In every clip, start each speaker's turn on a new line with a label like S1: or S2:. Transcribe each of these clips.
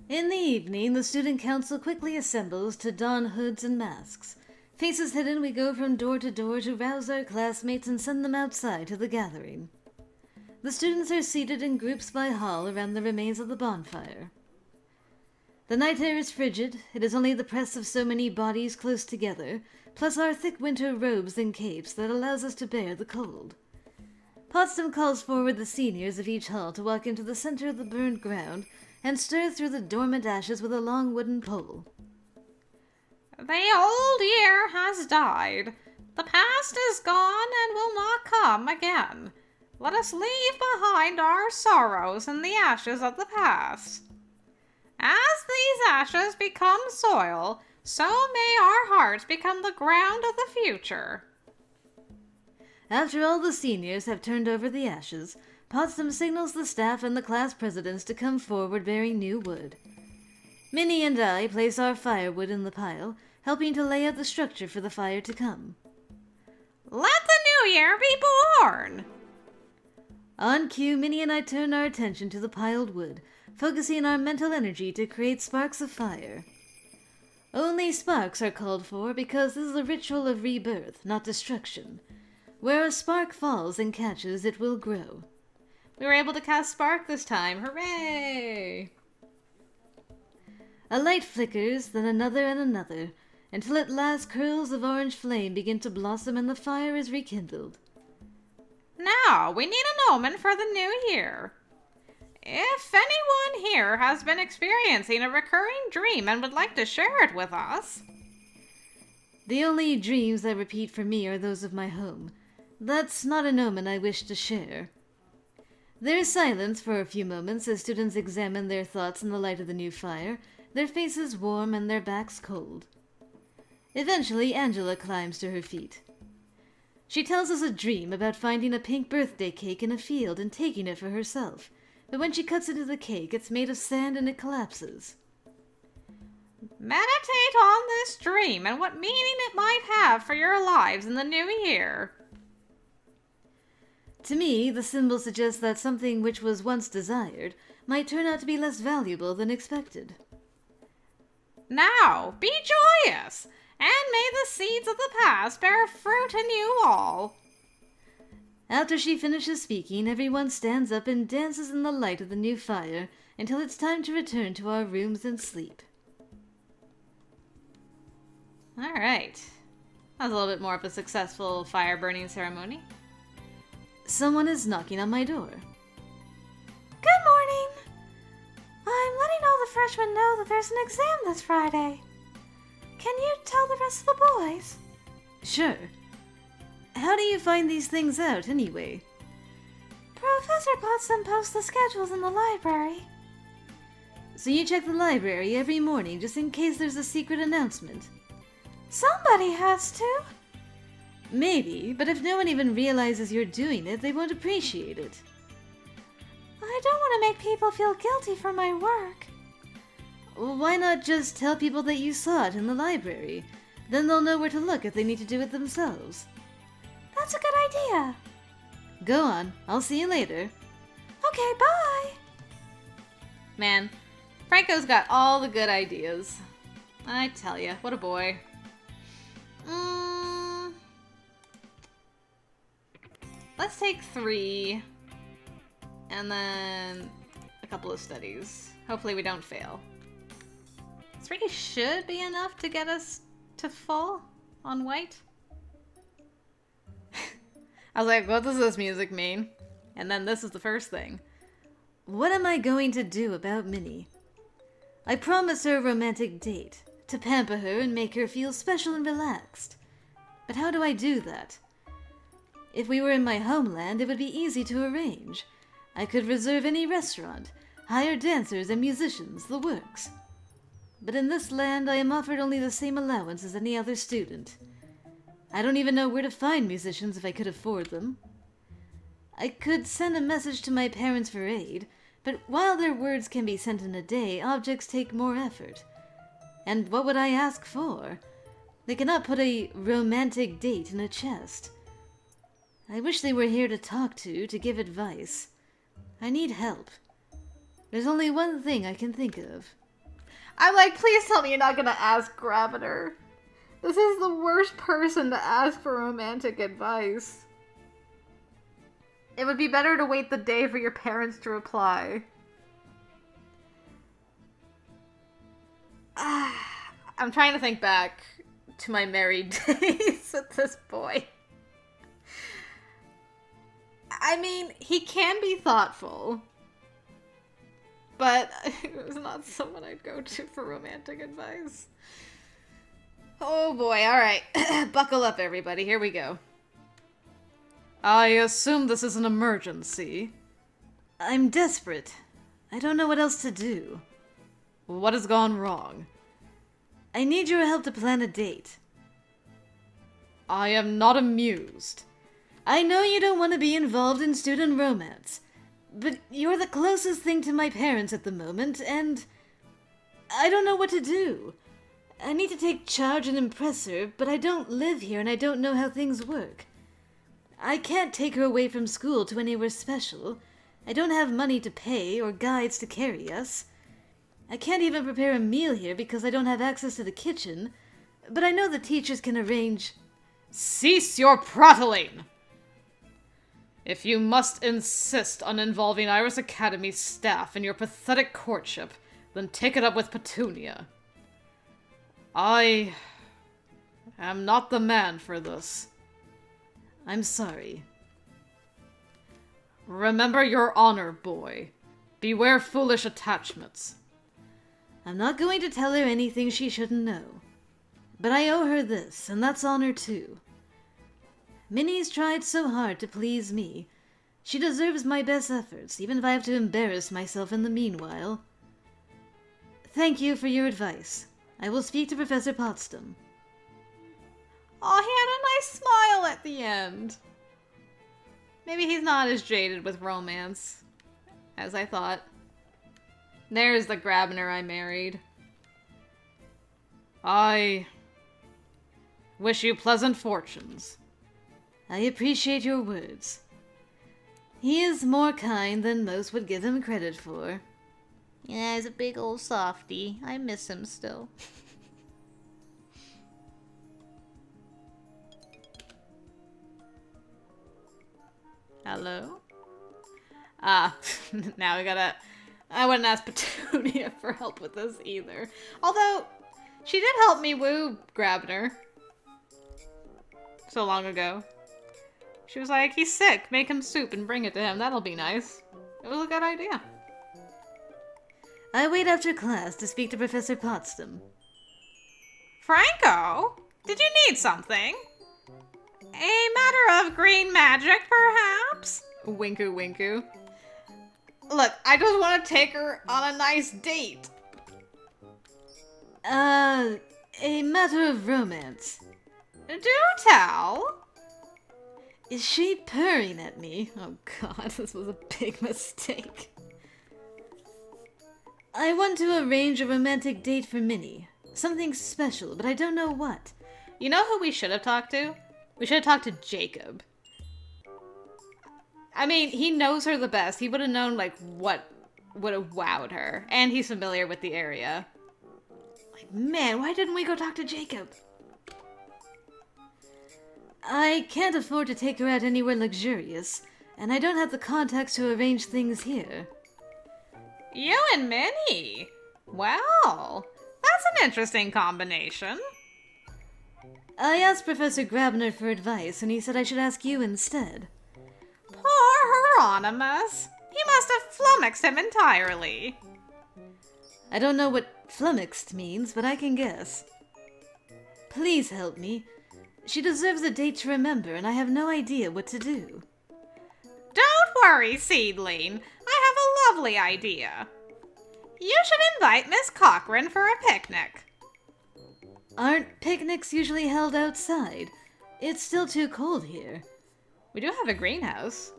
S1: In the evening, the student council quickly assembles to don hoods and masks. Faces hidden, we go from door to rouse our classmates and send them outside to the gathering. The students are seated in groups by hall around the remains of the bonfire. The night air is frigid. It is only the press of so many bodies close together, plus our thick winter robes and capes, that allows us to bear the cold. Potsdam calls forward the seniors of each hall to walk into the center of the burned ground and stir through the dormant ashes with a long wooden pole.
S2: The old year has died. The past is gone and will not come again. Let us leave behind our sorrows in the ashes of the past. As these ashes become soil, so may our hearts become the ground of the future.
S1: After all the seniors have turned over the ashes, Potsdam signals the staff and the class presidents to come forward bearing new wood. Minnie and I place our firewood in the pile, helping to lay out the structure for the fire to come.
S2: Let the new year be born!
S1: On cue, Minnie and I turn our attention to the piled wood, focusing our mental energy to create sparks of fire. Only sparks are called for because this is a ritual of rebirth, not destruction. Where a spark falls and catches, it will grow.
S2: We were able to cast spark this time. Hooray!
S1: A light flickers, then another and another, until at last curls of orange flame begin to blossom and the fire is rekindled.
S2: Now, we need an omen for the new year. If anyone here has been experiencing a recurring dream and would like to share it with us.
S1: The only dreams that repeat for me are those of my home. That's not an omen I wish to share. There is silence for a few moments as students examine their thoughts in the light of the new fire, their faces warm and their backs cold. Eventually, Angela climbs to her feet. She tells us a dream about finding a pink birthday cake in a field and taking it for herself. But when she cuts into the cake, it's made of sand and it collapses.
S2: Meditate on this dream and what meaning it might have for your lives in the new year.
S1: To me, the symbol suggests that something which was once desired might turn out to be less valuable than expected.
S2: Now, be joyous, and may the seeds of the past bear fruit in you all.
S1: After she finishes speaking, everyone stands up and dances in the light of the new fire until it's time to return to our rooms and sleep.
S2: All right. That was a little bit more of a successful fire burning ceremony.
S1: Someone is knocking on my door.
S3: Good morning. I'm letting all the freshmen know that there's an exam this Friday. Can you tell the rest of the boys?
S1: Sure. How do you find these things out, anyway?
S3: Professor Potsdam posts the schedules in the library.
S1: So you check the library every morning just in case there's a secret announcement?
S3: Somebody has to.
S1: Maybe, but if no one even realizes you're doing it, they won't appreciate it.
S3: I don't want to make people feel guilty for my work.
S1: Well, why not just tell people that you saw it in the library? Then they'll know where to look if they need to do it themselves.
S3: That's a good idea.
S1: Go on. I'll see you later.
S3: Okay, bye.
S2: Man, Franco's got all the good ideas. I tell ya, what a boy. Let's take 3. And then a couple of studies. Hopefully we don't fail. 3 should be enough to get us to full on white. I was like, what does this music mean? And then this is the first thing.
S1: What am I going to do about Minnie? I promised her a romantic date, to pamper her and make her feel special and relaxed. But how do I do that? If we were in my homeland, it would be easy to arrange. I could reserve any restaurant, hire dancers and musicians, the works. But in this land, I am offered only the same allowance as any other student. I don't even know where to find musicians if I could afford them. I could send a message to my parents for aid, but while their words can be sent in a day, objects take more effort. And what would I ask for? They cannot put a romantic date in a chest. I wish they were here to talk to give advice. I need help. There's only one thing I can think of.
S2: I'm like, please tell me you're not gonna ask Graviter. This is the worst person to ask for romantic advice. It would be better to wait the day for your parents to reply. I'm trying to think back to my married days with this boy. I mean, he can be thoughtful, but it was not someone I'd go to for romantic advice. Oh boy, alright. Buckle up, everybody. Here we go. I assume this is an emergency.
S1: I'm desperate. I don't know what else to do.
S2: What has gone wrong?
S1: I need your help to plan a date.
S2: I am not amused.
S1: I know you don't want to be involved in student romance, but you're the closest thing to my parents at the moment, and I don't know what to do. I need to take charge and impress her, but I don't live here and I don't know how things work. I can't take her away from school to anywhere special. I don't have money to pay or guides to carry us. I can't even prepare a meal here because I don't have access to the kitchen, but I know the teachers can arrange...
S2: Cease your prattling! If you must insist on involving Iris Academy's staff in your pathetic courtship, then take it up with Petunia. I am not the man for this.
S1: I'm sorry.
S2: Remember your honor, boy. Beware foolish attachments.
S1: I'm not going to tell her anything she shouldn't know. But I owe her this, and that's honor too. Minnie's tried so hard to please me. She deserves my best efforts, even if I have to embarrass myself in the meanwhile. Thank you for your advice. I will speak to Professor Potsdam.
S2: Oh, he had a nice smile at the end. Maybe he's not as jaded with romance as I thought. There's the Grabner I married. I wish you pleasant fortunes.
S1: I appreciate your words. He is more kind than most would give him credit for.
S3: Yeah, he's a big old softy. I miss him still.
S2: Hello? Now we gotta... I wouldn't ask Petunia for help with this either. Although, she did help me woo Grabner. So long ago. She was like, he's sick, make him soup and bring it to him. That'll be nice. It was a good idea.
S1: I wait after class to speak to Professor Potsdam.
S2: Franco? Did you need something? A matter of green magic, perhaps? Winku winku. Look, I just want to take her on a nice date.
S1: A matter of romance.
S2: Do tell.
S1: Is she purring at me? Oh god, this was a big mistake. I want to arrange a romantic date for Minnie. Something special, but I don't know what.
S2: You know who we should have talked to? We should have talked to Jacob. I mean, he knows her the best. He would have known, like, what would have wowed her. And he's familiar with the area. Like, man, why didn't we go talk to Jacob?
S1: I can't afford to take her out anywhere luxurious, and I don't have the contacts to arrange things here.
S2: You and Minnie? Well, that's an interesting combination.
S1: I asked Professor Grabner for advice, and he said I should ask you instead.
S2: Poor Hieronymus. He must have flummoxed him entirely.
S1: I don't know what flummoxed means, but I can guess. Please help me. She deserves a date to remember, and I have no idea what to do.
S2: Don't worry, Seedling. I have a lovely idea. You should invite Miss Cochran for a picnic.
S1: Aren't picnics usually held outside? It's still too cold here.
S2: We do have a greenhouse.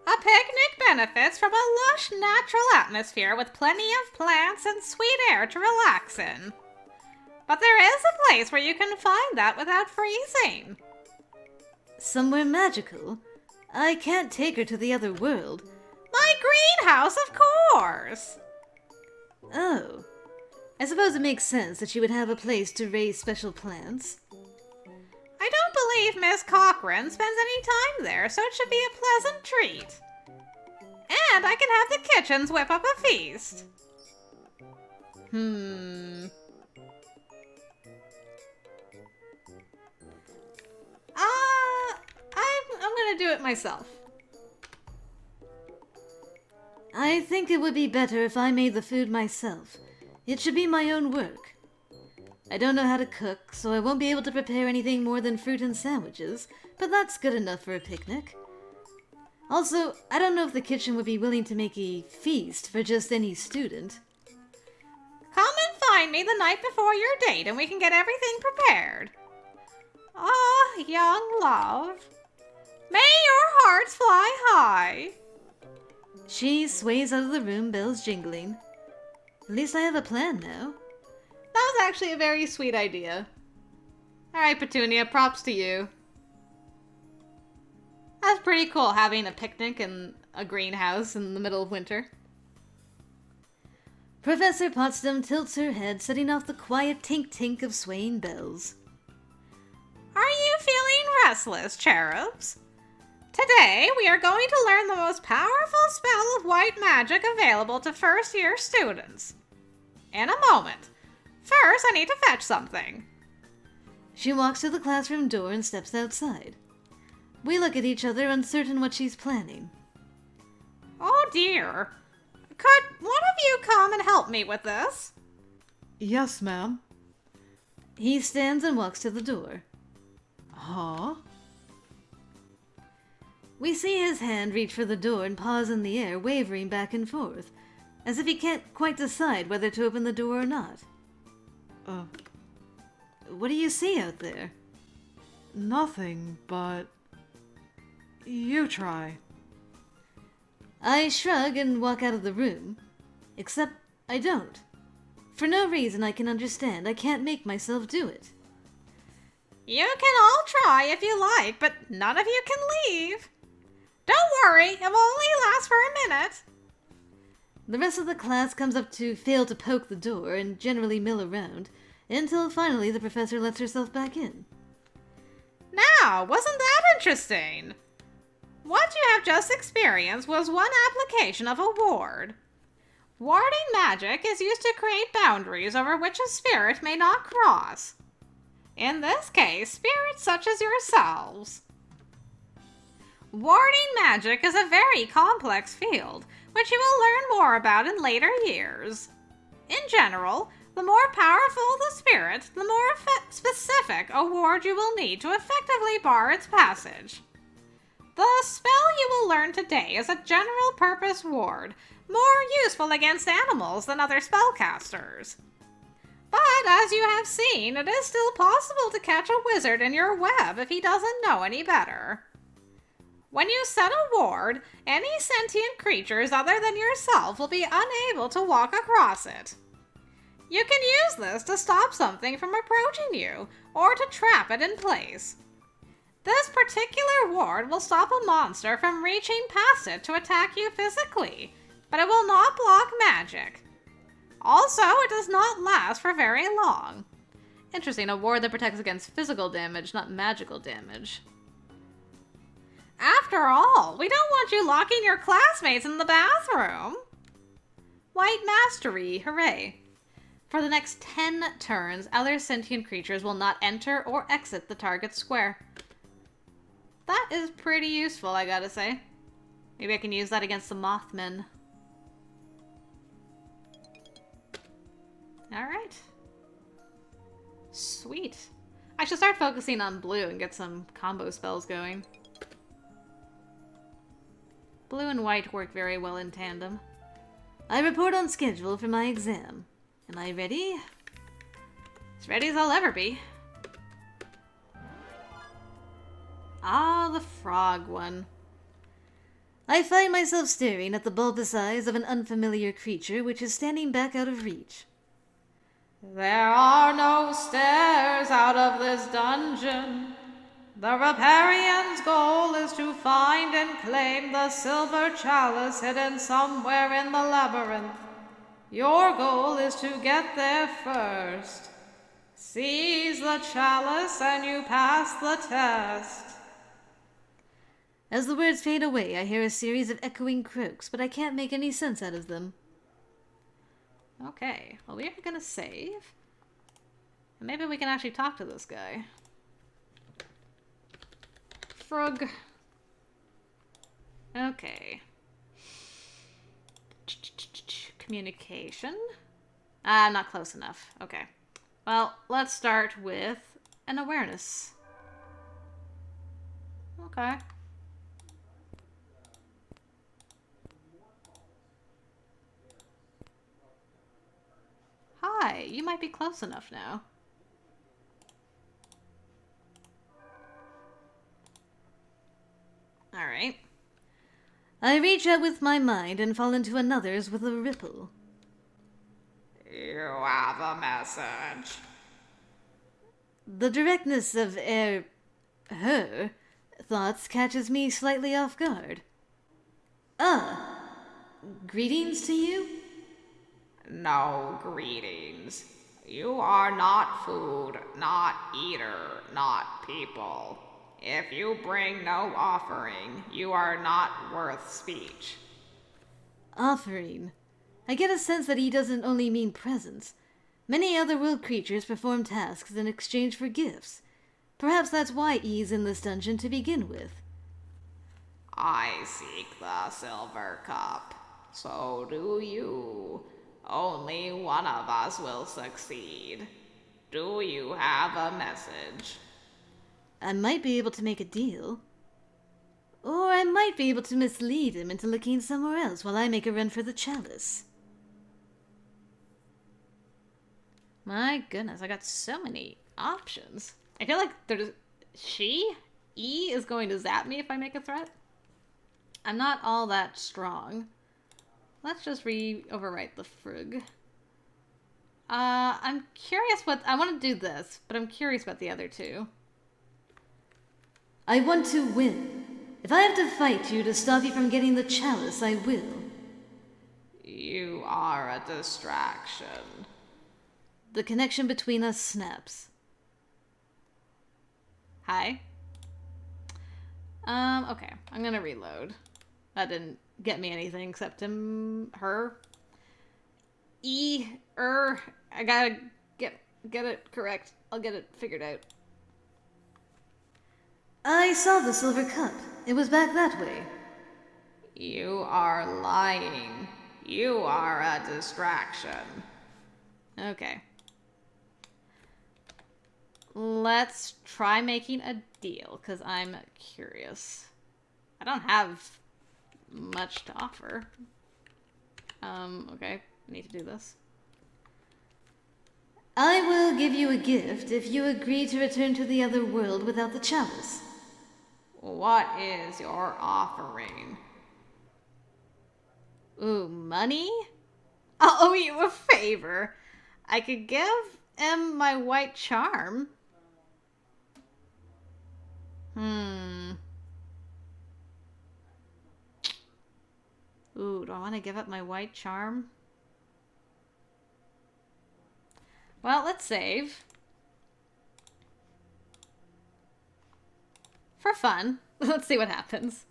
S2: A picnic benefits from a lush natural atmosphere with plenty of plants and sweet air to relax in. But there is a place where you can find that without freezing.
S1: Somewhere magical? I can't take her to the other world.
S2: My greenhouse, of course!
S1: Oh. I suppose it makes sense that she would have a place to raise special plants.
S2: I don't believe Miss Cochran spends any time there, so it should be a pleasant treat. And I can have the kitchens whip up a feast. I'm gonna do it myself.
S1: I think it would be better if I made the food myself. It should be my own work. I don't know how to cook, so I won't be able to prepare anything more than fruit and sandwiches, but that's good enough for a picnic. Also, I don't know if the kitchen would be willing to make a feast for just any student.
S2: Come and find me the night before your date and we can get everything prepared. Ah, young love. May your hearts fly high.
S1: She sways out of the room, bells jingling. At least I have a plan now.
S2: That was actually a very sweet idea. Alright, Petunia, props to you. That's pretty cool, having a picnic in a greenhouse in the middle of winter.
S1: Professor Potsdam tilts her head, setting off the quiet tink-tink of swaying bells.
S2: Are you feeling restless, cherubs? Today, we are going to learn the most powerful spell of white magic available to first-year students. In a moment. First, I need to fetch something.
S1: She walks to the classroom door and steps outside. We look at each other, uncertain what she's planning.
S2: Oh dear. Could one of you come and help me with this?
S4: Yes, ma'am.
S1: He stands and walks to the door.
S4: Huh?
S1: We see his hand reach for the door and pause in the air, wavering back and forth, as if he can't quite decide whether to open the door or not. What do you see out there?
S4: Nothing, but... You try.
S1: I shrug and walk out of the room. Except I don't. For no reason I can understand, I can't make myself do it.
S2: You can all try if you like, but none of you can leave. Don't worry, it will only last for a minute.
S1: The rest of the class comes up to fail to poke the door and generally mill around, until finally the professor lets herself back in.
S2: Now, wasn't that interesting? What you have just experienced was one application of a ward. Warding magic is used to create boundaries over which a spirit may not cross. In this case, spirits such as yourselves. Warding magic is a very complex field, which you will learn more about in later years. In general, the more powerful the spirit, the more specific a ward you will need to effectively bar its passage. The spell you will learn today is a general-purpose ward, more useful against animals than other spellcasters. But as you have seen, it is still possible to catch a wizard in your web if he doesn't know any better. When you set a ward, any sentient creatures other than yourself will be unable to walk across it. You can use this to stop something from approaching you, or to trap it in place. This particular ward will stop a monster from reaching past it to attack you physically, but it will not block magic. Also, it does not last for very long.
S1: Interesting, a ward that protects against physical damage, not magical damage.
S2: After all, we don't want you locking your classmates in the bathroom.
S1: White mastery, hooray. For the next 10 turns, other sentient creatures will not enter or exit the target square. That is pretty useful, I gotta say. Maybe I can use that against the Mothmen. Alright. Sweet. I should start focusing on blue and get some combo spells going. Blue and white work very well in tandem. I report on schedule for my exam. Am I ready? As ready as I'll ever be. Ah, the frog one. I find myself staring at the bulbous eyes of an unfamiliar creature which is standing back out of reach.
S2: There are no stairs out of this dungeon. The Riparian's goal is to find and claim the silver chalice hidden somewhere in the labyrinth. Your goal is to get there first. Seize the chalice and you pass the test.
S1: As the words fade away, I hear a series of echoing croaks, but I can't make any sense out of them.
S2: Okay, well, we're gonna save. Maybe we can actually talk to this guy. Frog. Okay. Communication. I'm not close enough. Okay. Well, let's start with an awareness. Okay. Hi, you might be close enough now. Alright.
S1: I reach out with my mind and fall into another's with a ripple.
S2: You have a message.
S1: The directness of her thoughts catches me slightly off guard. Greetings to you?
S2: No greetings. You are not food, not eater, not people. If you bring no offering, you are not worth speech.
S1: Offering. I get a sense that he doesn't only mean presents. Many other world creatures perform tasks in exchange for gifts. Perhaps that's why E's in this dungeon to begin with.
S2: I seek the silver cup. So do you. Only one of us will succeed. Do you have a message?
S1: I might be able to make a deal. Or I might be able to mislead him into looking somewhere else while I make a run for the chalice.
S2: My goodness, I got so many options. I feel like E is going to zap me if I make a threat. I'm not all that strong. Let's just overwrite the frog. I'm curious I want to do this, but I'm curious about the other two.
S1: I want to win. If I have to fight you to stop you from getting the chalice, I will.
S2: You are a distraction.
S1: The connection between us snaps.
S2: Hi. Okay. I'm gonna reload. That didn't get me anything except her. I gotta get it correct. I'll get it figured out.
S1: I saw the silver cup. It was back that way.
S2: You are lying. You are a distraction. Okay. Let's try making a deal, because I'm curious. I don't have much to offer. Okay. I need to do this.
S1: I will give you a gift if you agree to return to the other world without the chalice.
S2: What is your offering? Ooh, money? I'll owe you a favor. I could give him my white charm. Ooh, do I want to give up my white charm? Well, let's save. For fun. Let's see what happens.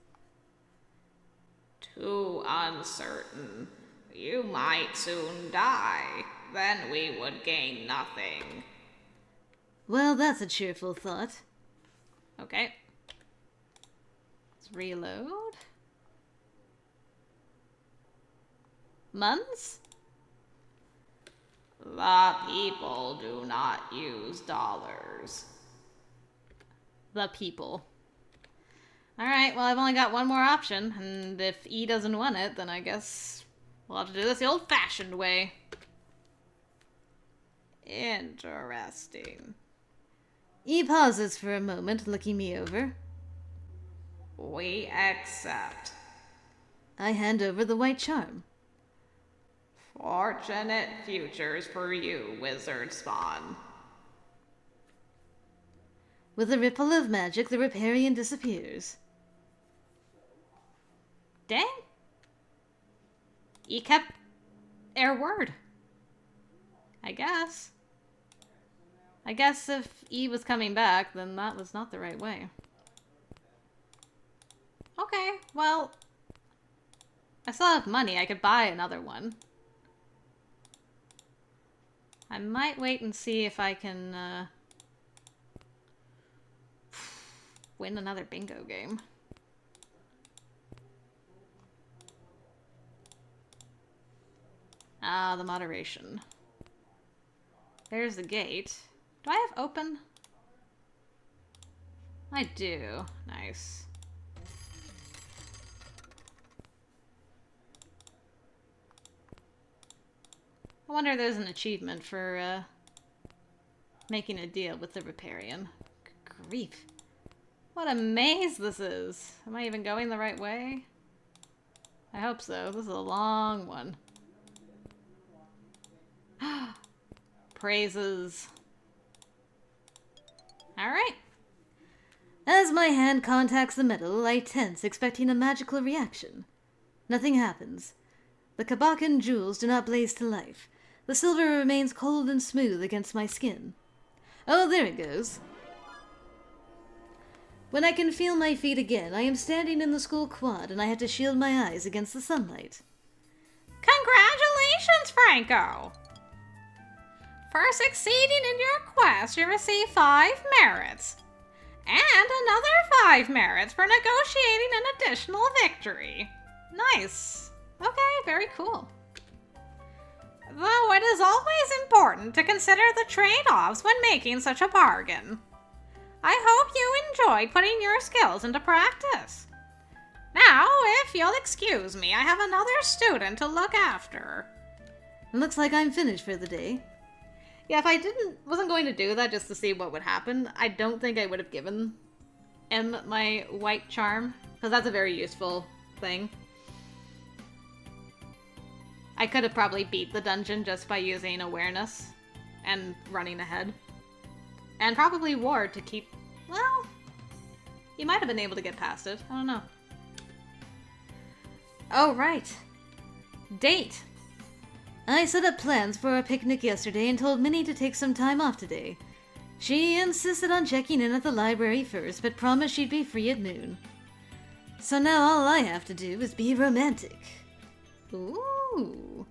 S2: Too uncertain. You might soon die. Then we would gain nothing.
S1: Well, that's a cheerful thought.
S2: Okay. Let's reload. Months? The people do not use dollars. The people. Alright, well, I've only got one more option, and if E doesn't want it, then I guess we'll have to do this the old-fashioned way. Interesting.
S1: E pauses for a moment, looking me over.
S2: We accept.
S1: I hand over the white charm.
S2: Fortunate futures for you, wizard spawn.
S1: With a ripple of magic, the Riparian disappears.
S2: Dang. E kept Heir word. I guess. I guess if E was coming back, then that was not the right way. Okay, well, I still have money. I could buy another one. I might wait and see if I can win another bingo game. Ah, the moderation. There's the gate. Do I have open? I do. Nice. I wonder if there's an achievement for making a deal with the Riparian. Good grief. What a maze this is. Am I even going the right way? I hope so. This is a long one. Praises. Alright.
S1: As my hand contacts the metal, I tense, expecting a magical reaction. Nothing happens. The Kabakan jewels do not blaze to life. The silver remains cold and smooth against my skin. Oh, there it goes. When I can feel my feet again, I am standing in the school quad and I have to shield my eyes against the sunlight.
S2: Congratulations, Franco! For succeeding in your quest, you receive 5 merits. And another 5 merits for negotiating an additional victory. Nice. Okay, very cool. Though it is always important to consider the trade-offs when making such a bargain. I hope you enjoyed putting your skills into practice. Now, if you'll excuse me, I have another student to look after.
S1: Looks like I'm finished for the day.
S2: Yeah, if I wasn't going to do that just to see what would happen, I don't think I would have given him my white charm, because that's a very useful thing. I could have probably beat the dungeon just by using awareness and running ahead. And probably ward to keep... Well, you might have been able to get past it. I don't know. Oh, right. Date.
S1: I set up plans for our picnic yesterday and told Minnie to take some time off today. She insisted on checking in at the library first, but promised she'd be free at noon. So now all I have to do is be romantic.
S2: Ooh.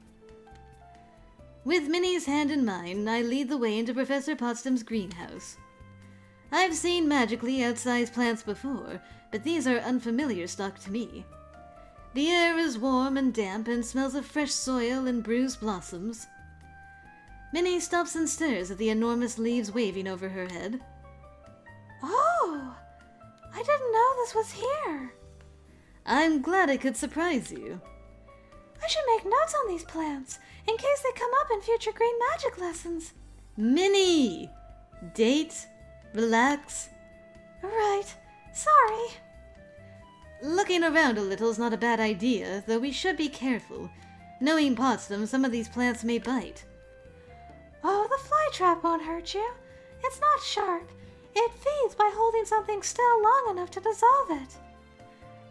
S1: With Minnie's hand in mine, I lead the way into Professor Potsdam's greenhouse. I've seen magically outsized plants before, but these are unfamiliar stock to me. The air is warm and damp and smells of fresh soil and bruised blossoms. Minnie stops and stares at the enormous leaves waving over her head.
S3: Oh, I didn't know this was here.
S1: I'm glad I could surprise you.
S3: I should make notes on these plants in case they come up in future green magic lessons.
S1: Minnie! Date? Relax.
S3: Right, sorry.
S1: Looking around a little is not a bad idea, though we should be careful. Knowing Potsdam, some of these plants may bite.
S3: Oh, the fly trap won't hurt you. It's not sharp. It feeds by holding something still long enough to dissolve it.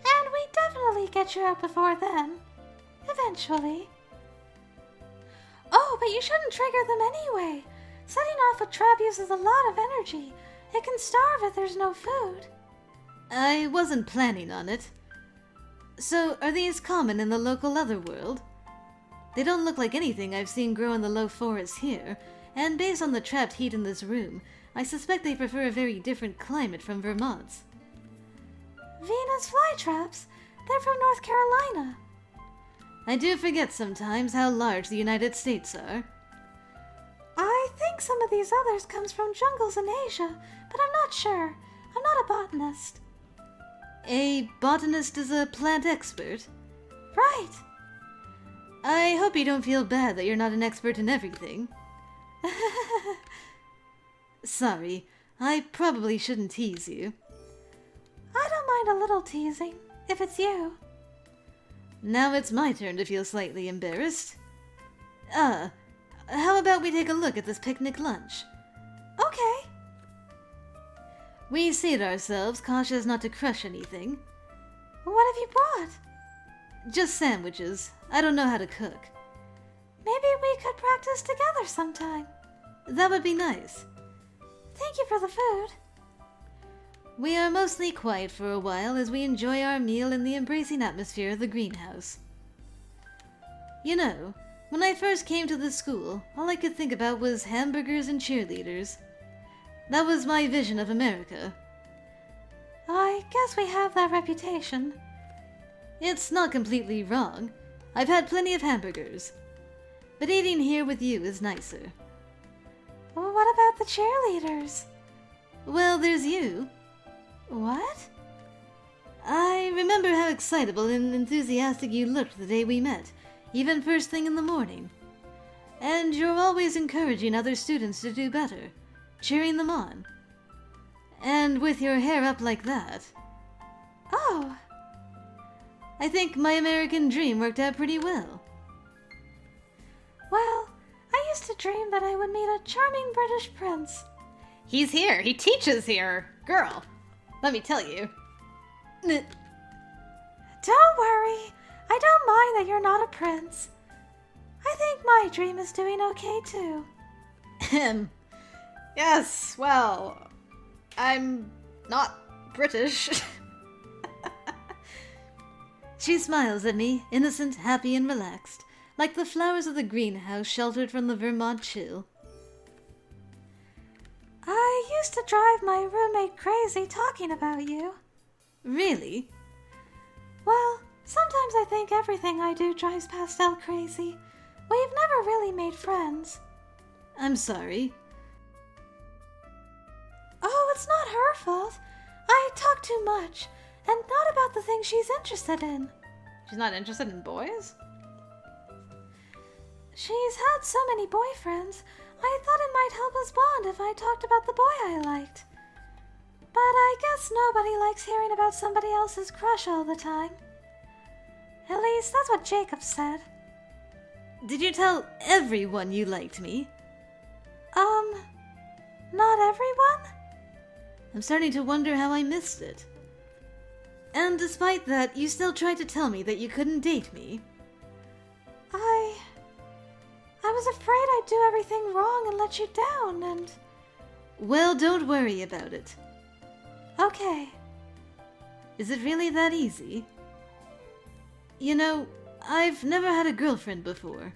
S3: And we definitely get you out before then. Eventually. Oh, but you shouldn't trigger them anyway. Setting off a trap uses a lot of energy. It can starve if there's no food.
S1: I wasn't planning on it. So, are these common in the local otherworld? They don't look like anything I've seen grow in the low forests here, and based on the trapped heat in this room, I suspect they prefer a very different climate from Vermont's.
S3: Venus flytraps? They're from North Carolina.
S1: I do forget sometimes how large the United States are.
S3: I think some of these others comes from jungles in Asia, but I'm not sure. I'm not a botanist.
S1: A botanist is a plant expert?
S3: Right.
S1: I hope you don't feel bad that you're not an expert in everything. Sorry, I probably shouldn't tease you.
S3: I don't mind a little teasing, if it's you.
S1: Now it's my turn to feel slightly embarrassed. How about we take a look at this picnic lunch?
S3: Okay.
S1: We seat ourselves, cautious not to crush anything.
S3: What have you brought?
S1: Just sandwiches. I don't know how to cook.
S3: Maybe we could practice together sometime.
S1: That would be nice.
S3: Thank you for the food.
S1: We are mostly quiet for a while as we enjoy our meal in the embracing atmosphere of the greenhouse. You know, when I first came to this school, all I could think about was hamburgers and cheerleaders. That was my vision of America.
S3: I guess we have that reputation.
S1: It's not completely wrong. I've had plenty of hamburgers. But eating here with you is nicer.
S3: Well, what about the cheerleaders?
S1: Well, there's you.
S3: What?
S1: I remember how excitable and enthusiastic you looked the day we met, even first thing in the morning. And you're always encouraging other students to do better, cheering them on. And with your hair up like that.
S3: Oh,
S1: I think my American dream worked out pretty well.
S3: well, I used to dream that I would meet a charming British prince.
S2: He's here. He teaches here. Girl, let me tell you.
S3: Don't worry, I don't mind that you're not a prince. I think my dream is doing okay too.
S2: Yes, well, I'm not British.
S1: She smiles at me, innocent, happy, and relaxed, like the flowers of the greenhouse sheltered from the Vermont chill.
S3: I used to drive my roommate crazy talking about you.
S1: Really?
S3: Well, sometimes I think everything I do drives Pastel crazy. We've never really made friends.
S1: I'm sorry.
S3: Oh, it's not her fault. I talk too much, and not about the things she's interested in.
S2: She's not interested in boys?
S3: She's had so many boyfriends, I thought it might help us bond if I talked about the boy I liked. But I guess nobody likes hearing about somebody else's crush all the time. At least that's what Jacob said.
S1: Did you tell everyone you liked me?
S3: Not everyone?
S1: I'm starting to wonder how I missed it. And despite that, you still tried to tell me that you couldn't date me.
S3: I was afraid I'd do everything wrong and let you down, and...
S1: Well, don't worry about it.
S3: Okay.
S1: Is it really that easy? You know, I've never had a girlfriend before.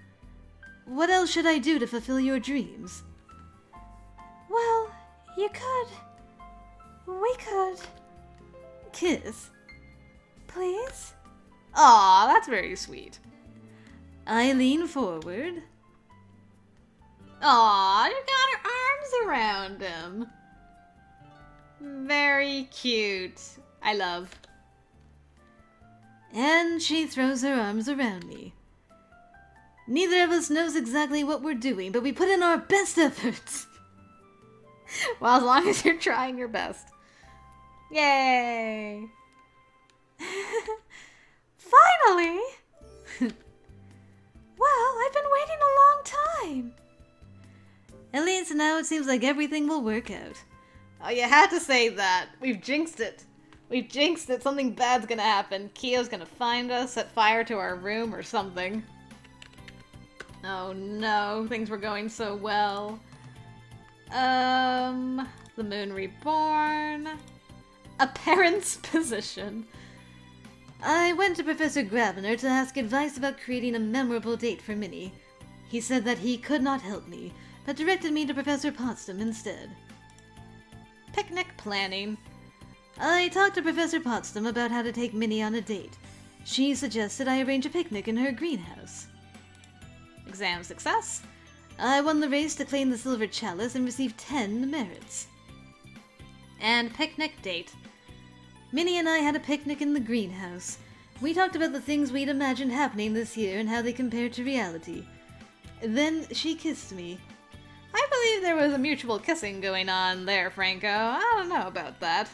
S1: What else should I do to fulfill your dreams?
S3: Well, you could... We could...
S1: Kiss?
S3: Please?
S2: Aw, that's very sweet.
S1: I lean forward.
S2: Aw, you got her arms around him. Very cute. I love.
S1: And she throws her arms around me. Neither of us knows exactly what we're doing, but we put in our best efforts.
S2: Well, as long as you're trying your best. Yay!
S3: Finally! Well, I've been waiting a long time.
S1: At least now it seems like everything will work out.
S2: Oh, you had to say that. We've jinxed it. We've jinxed it. Something bad's gonna happen. Kyo's gonna find us, set fire to our room or something. Oh no, things were going so well. The Moon Reborn. A parent's position.
S1: I went to Professor Grabner to ask advice about creating a memorable date for Minnie. He said that he could not help me, but directed me to Professor Potsdam instead.
S2: Picnic planning.
S1: I talked to Professor Potsdam about how to take Minnie on a date. She suggested I arrange a picnic in her greenhouse.
S2: Exam success.
S1: I won the race to claim the silver chalice and received 10 merits.
S2: And picnic date.
S1: Minnie and I had a picnic in the greenhouse. We talked about the things we'd imagined happening this year and how they compared to reality. Then she kissed me.
S2: I believe there was a mutual kissing going on there, Franco. I don't know about that.